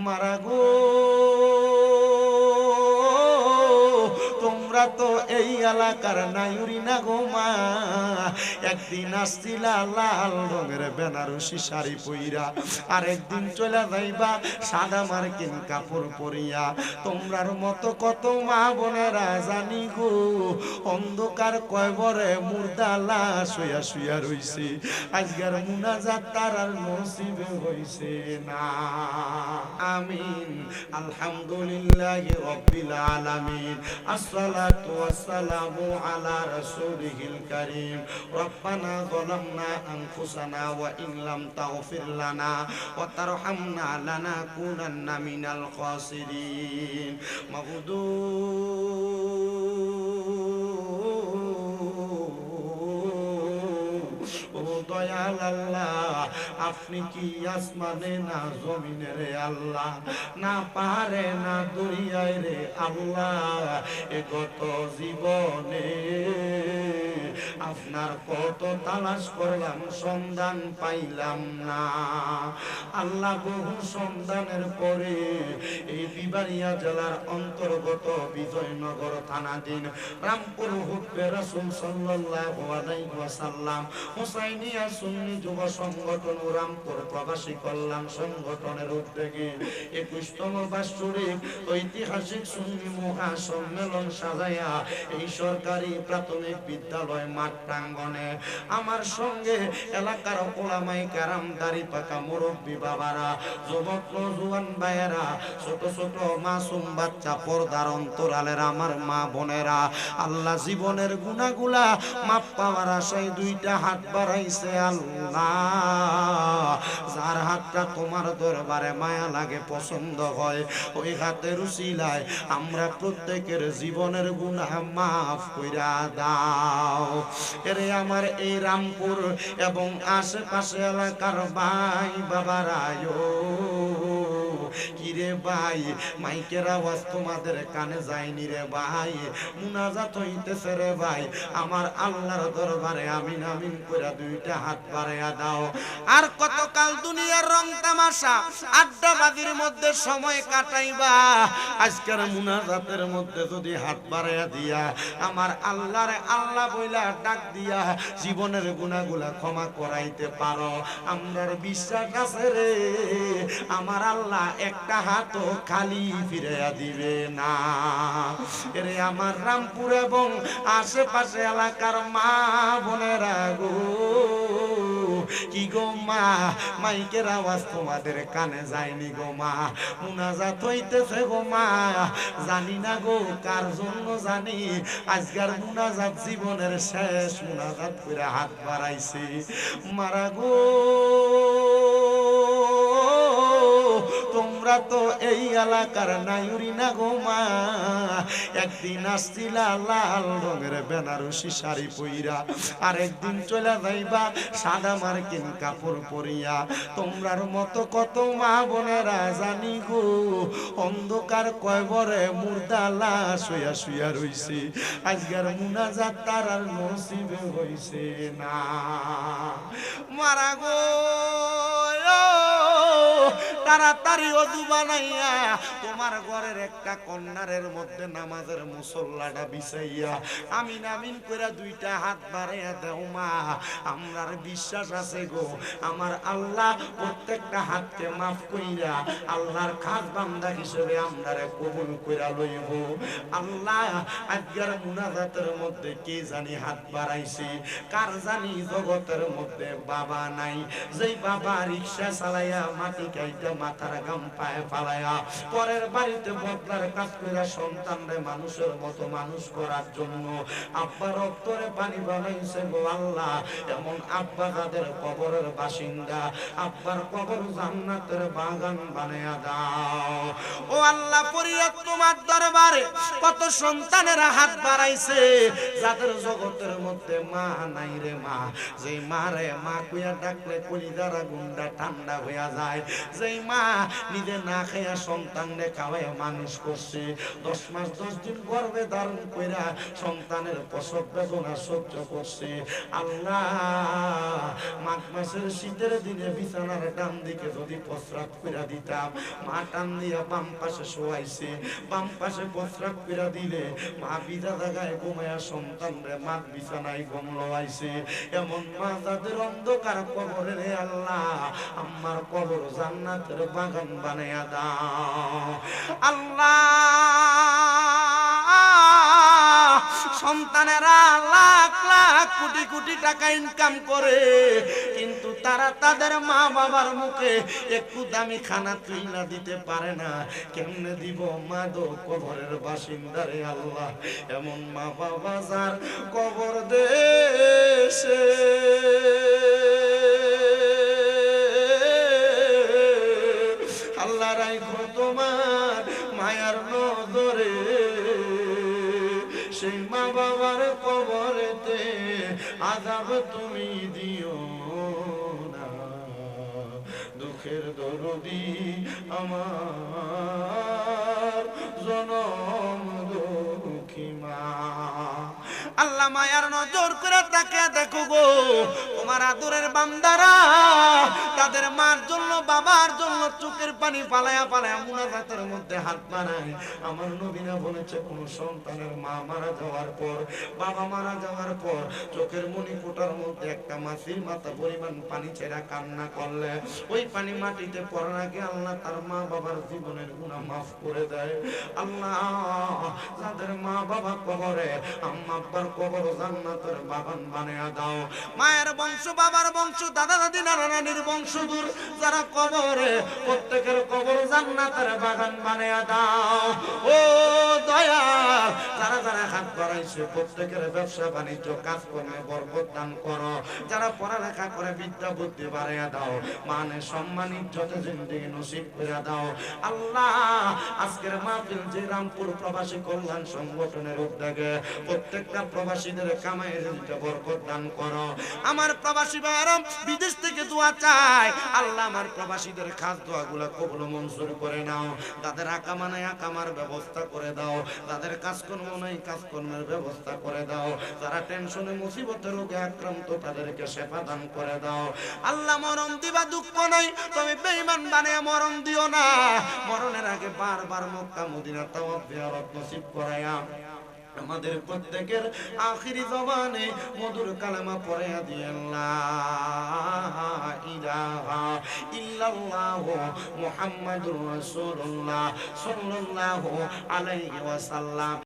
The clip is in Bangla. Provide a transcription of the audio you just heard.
মারা গো তোমরা তো এই এলাকার নায়ুরি না গো মা। একদিন আসছিলা লাল রঙের বেনারসি শাড়ি পইরা, আর একদিন চলে যাইবা সাদা মার্কিন কাপড় পরিয়া। তোমরার মতো কত মা বোনেরা জানি গো অন্ধকার কয়বরে মুর্দা লাশ হইয়া শুইয়া রইছে। আজকের মুনাজাত তার আর নসিবে হইছে না। আমিন। আলহামদুলিল্লাহি রাব্বিল আলামিন। আসসালাতু ওয়াসসালামু আলা রাসূলিল কারীম। রব্বানা যালামনা আনফুসানা ওয়া ইন লাম তাগফির লানা ওয়া তারহামনা লানাকুনান্না মিনাল খাসিরিন। মাবুদু ও দয়াল আল্লাহ, আপনি কি আসমানে না জমিনে রে আল্লাহ, না পাহাড়ে না দরিয়ায় রে আল্লাহ। এ কত জীবনে আপনার কত তালাশ করলাম, সন্ধান পাইলাম না আল্লাহ। বহু সন্ধানের পরে এই বিবাড়িয়া জেলার অন্তর্গত বিজয়নগর থানাধীন রামপুর হুব্বে রাসূল সাল্লাল্লাহু আলাইহি ওয়াসাল্লাম হুসাইনিয়া সুন্নি যুব সংগঠন ও রামপুর প্রবাসী কল্যাণ সংগঠনের উদ্যোগে 21তম বার্ষিক ঐতিহাসিক সুন্নি মহা সম্মেলন সাজাইয়া এই সরকারি প্রাথমিক বিদ্যালয় মাঠ প্রাঙ্গণে আমার সঙ্গে এলাকার ওলামায়ে কেরাম, দাড়ি পাকা মুরব্বী বাবারা, যুবক নওজোয়ান ভাইয়েরা, ছোট ছোট মাসুম বাচ্চা, পর্দার অন্তরালের আমার মা বোনেরা, আল্লাহ জীবনের গুনাহগুলা মাপ পাওয়ার আশায় দুইটা হাত বাড়াইছে। আল্লাহ যার হাতটা তোমার দরবারে মায়া লাগে, পছন্দ হয়, ওই হাতের উসিলায় আমরা প্রত্যেকের জীবনের গুনাহ মাফ কইরা দাও। এরে আমার এই রামপুর এবং আশেপাশে এলাকার ভাই বাবারায়ো, কিরে ভাই মাইকের আওয়াজ তোমাদের কানে যায়নি রে ভাই, মুনাজাত হইতেছে রে ভাই, আমার আল্লাহর দরবারে আমিন আমিন করে দুইটা হাত বাড়াইয়া দাও। আর কতকাল দুনিয়ার রং তামাশা আড্ডাবাজির মধ্যে সময় কাটাইবা, আজকের মুনাজাতের মধ্যে যদি হাত বাড়াইয়া দিয়া আমার আল্লাহরে আল্লাহ বইলা ডাক দিয়া জীবনের গুনাহগুলা ক্ষমা করাইতে পারো, আমরার বিশ্বাস আছে রে আমার আল্লাহ একটা হাতও খালি ফিরাইয়া দিবে না। এরে আমার রামপুর এবং আশেপাশে এলাকার মা বোনেরা গো, কি গো মা মাইকের আওয়াজ তোমাদের কানে যায়নি গো মা, মুনাজাত হইতেছে গো মা, জানি না গো কার জন্য জানি আজকের মুনাজাত জীবনের শেষ মুনাজাত করে হাত বাড়াইছি। মারা গো তোমরা তো এই এলাকার নায়ুরি না গো মা। একদিন আসছিলা লাল রঙের বেনারসি শাড়ি পইরা, আর একদিন চলে যাইবা সাদা মার্কিন কাপড় পরিয়া। তোমরার মতো কত মা বোনেরা জানি গো অন্ধকার কয়বরে মুর্দা লাশ হইয়া শুইয়া রইছে। আজকের মুনাজাত তার আর নসিবে হইছে না। মারা গো তাড়াতাড়ি ওযু বানাইয়া তোমার ঘরের একটা কর্নারের মধ্যে নামাজের মুসল্লাটা বিছাইয়া আমিন আমিন করে দুইটা হাত বাড়াইয়া দাও মা। আমরার বিশ্বাস আছে গো আমার আল্লাহ প্রত্যেকটা হাতকে মাফ কইরা আল্লাহর খাস বান্দা হিসেবে আমরারে কবুল কইরা লইব। আল্লাহ আজকের মুনাজাতের মধ্যে কে জানি হাত বাড়াইছে, কার জানি জগতের মধ্যে বাবা নাই, যেই বাবা রিকশা চালাইয়া মাটি কাইটা মাথার গাম পায়ে ফালাইয়া পরের বাড়িতে বদলার কাজ কইরা সন্তানরে মানুষের মতো মানুষ করার জন্য আব্বার অন্তরে পানি বানাইছে গো আল্লাহ। এমন আব্বা যাদের কবরের বাসিন্দা, আব্বার কবর জান্নাতের বাগান বানায়া দাও ও আল্লাহ। ফরিয়াদ তোমার দরবারে কত সন্তানেরা হাত বাড়াইছে যাদের জগতের মধ্যে মা নাই রে মা, যেই মারে মা কইয়া ডাকলে কলিজারা গুন্ডা ঠান্ডা হইয়া যায়, যেই মা নিজে না খেয়ে সন্তানরে খাওয়ায় মানুষ করছে, 10 মাস 10 দিন গর্ভে ধারণ কইরা সন্তানের প্রসব বেদনা সহ্য করছে। আল্লাহ মাঘ মাসের শীতের দিনে বিছানার ডান দিকে যদি প্রস্রাব কইরা দিতাম, মা টান দিয়া বাম পাশে শোয়াইছে, বাম পাশে প্রস্রাব কইরা দিলে মা বিধা জায়গায় ঘুমায়া সন্তানরে মাঘ বিছানায় ঘুমলাইছে। এমন মা যাদের অন্ধকার কবরে রে আল্লাহ আমার কবর জান্নাতের বাগান বানায়া দাও আল্লাহ। সন্তানেরা লাখ লাখ কোটি কোটি টাকা ইনকাম করে, কিন্তু তারা তাদের মা বাবার মুখে একটু দামি খানা তুইলা দিতে পারে না। কেমনে দিব মা দো কবরের বাসিন্দারে আল্লাহ। এমন মা বাবা যার কবর দেশে আল্লাহ রাইখো তোমার মায়ার নজরে, সেই মা বাবার কবরেতে আযাব তুমি দিও না। দুঃখের দরদি আমার জনম দুঃখী মা। আল্লাহ মায়ার নজর করে তাকে দেখো গো, তোমার আদরের বান্দারা তাদের মার জন্য বাবার জন্য চোখের পানি পালায়া পালায়া মুনাজাতের মধ্যে হাত বাড়ায়। আমার নবীরা বলেছে কোন সন্তানের মা মারা যাওয়ার পর, বাবা মারা যাওয়ার পর চোখের মনি ফোটার মধ্যে একটা মাছির মাথা পরিমাণ পানি ছেড়া কান্না করলে ওই পানি মাটিতে পড়ার আগে আল্লাহ তার মা বাবার জীবনের গুনাহ মাফ করে দেয়। আল্লাহ যাদের মা বাবা কবরে, আম্মা আব্বার কবর জান্নাতের বাগান বানায়া দাও। মায়ের বংশ, বাবার বংশ, দাদা দাদি নানা নানির বংশধর যারা কবরে, প্রত্যেকের কবর জান্নাতের বাগান বানায়া দাও। ও দয়াল, যারা যারা হাত বাড়াইছে প্রত্যেকের ব্যবসা বাণিজ্য কাজকর্মে বরকত দান করো। যারা পড়ালেখা করে বিদ্যা বুদ্ধি বাড়াইয়া দাও, মানে সম্মান ইজ্জতে জিন্দেগি নসিব করে দাও। আল্লাহ আজকের মাহফিল যে রামপুর প্রবাসী কল্যাণ সংগঠনের উদ্যোগে প্রত্যেকটা প্রবাসীদের কামাইয়ের বরকত দান করো। আমার প্রবাসী ভাইরা বিদেশ থেকে দোয়া চায়, আল্লাহ আমার প্রবাসীদের খাস দোয়াগুলো কবুল মঞ্জুর করে নাও। তাদের আকামা নাই আকামার ব্যবস্থা করে দাও, তাদের কাজকর্ম নাই কাজকর্মের ব্যবস্থা করে দাও। যারা টেনশনে মুসিবতে রোগে আক্রান্ত তাদেরকে সেবা দান করে দাও। আল্লাহ মরণ দিবা দুঃখ নাই, তবে বেঈমান বানিয়ে মরণ দিও না। মরণের আগে বারবার মক্কা মদিনা তাওয়াফ জিয়ারত নসিব করায়া আমাদের প্রত্যেকের আখিরি জবানে মধুর কালেমা পড়ে দিয়ে লা ইলাহা ইল্লাল্লাহু মুহাম্মাদুর রাসূলুল্লাহ সাল্লাল্লাহু আলাইহি ওয়াসাল্লাম।